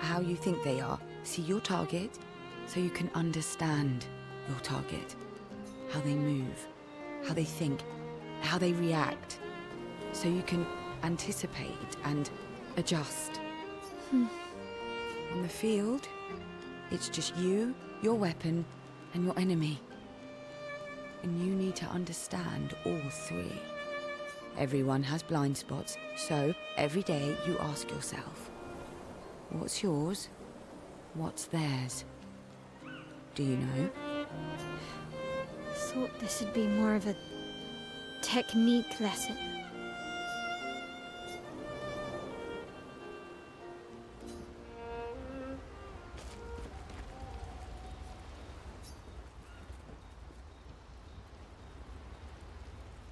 how you think they are. See your target so you can understand your target. How they move, how they think, how they react. So you can anticipate and adjust. On the field, it's just you, your weapon, and your enemy. And you need to understand all three. Everyone has blind spots, so every day you ask yourself, what's yours? What's theirs? Do you know? Thought this would be more of a technique lesson.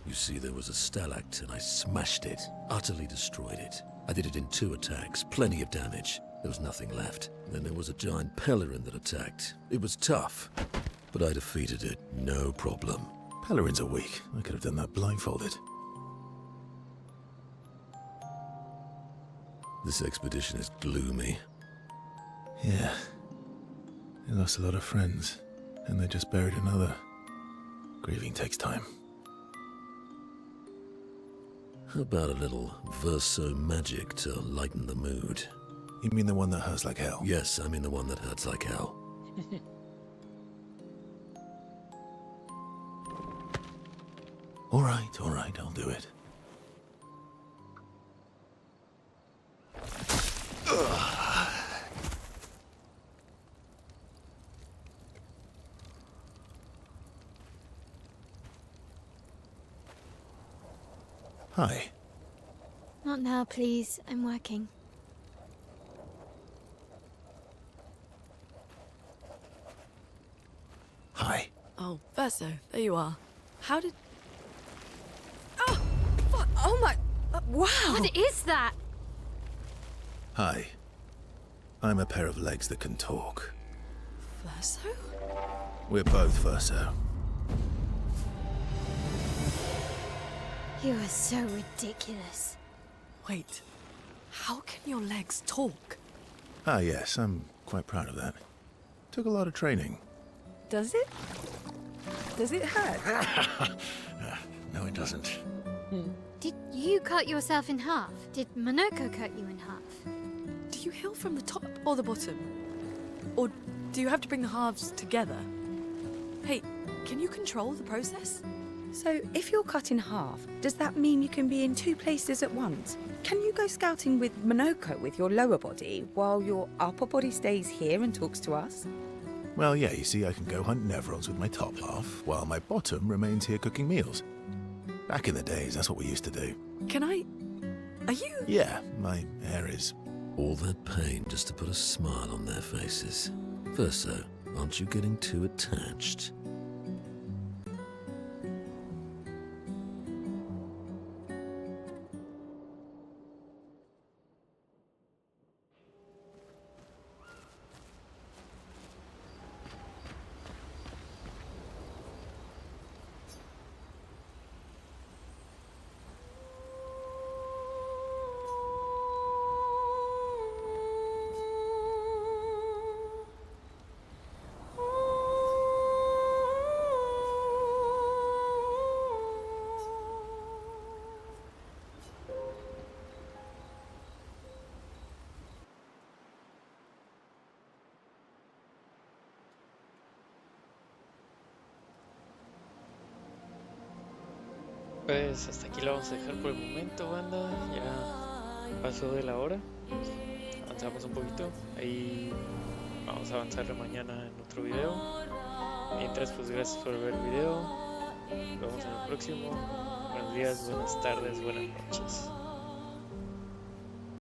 You see, there was a stalag and I smashed it, utterly destroyed it. I did it in 2 attacks, plenty of damage. There was nothing left. Then there was a giant pelerin that attacked. It was tough, but I defeated it, no problem. Pelerins are weak. I could have done that blindfolded. This expedition is gloomy. Yeah. They lost a lot of friends, and they just buried another. Grieving takes time. How about a little verso magic to lighten the mood? You mean the one that hurts like hell? Yes, I mean the one that hurts like hell. All right, I'll do it. Hi. Not now, please. I'm working. Hi. Oh, Verso, there you are. How did... Oh! Fuck! Oh my... wow! What is that? Hi. I'm a pair of legs that can talk. Verso? We're both Verso. You are so ridiculous. Wait, how can your legs talk? Ah, yes, I'm quite proud of that. Took a lot of training. Does it? Does it hurt? No, it doesn't. Did you cut yourself in half? Did Monoko cut you in half? Do you heal from the top or the bottom? Or do you have to bring the halves together? Hey, can you control the process? So, if you're cut in half, does that mean you can be in 2 places at once? Can you go scouting with Monoko with your lower body, while your upper body stays here and talks to us? Well, yeah, you see, I can go hunt Nevrons with my top half, while my bottom remains here cooking meals. Back in the days, that's what we used to do. Can I... Are you... Yeah, my hair is... All that pain just to put a smile on their faces. Verso, aren't you getting too attached? Pues hasta aquí lo vamos a dejar por el momento, banda. Ya pasó de la hora. Avanzamos un poquito. Ahí vamos a avanzar mañana en otro video. Mientras, pues gracias por ver el video. Nos vemos en el próximo. Buenos días, buenas tardes, buenas noches.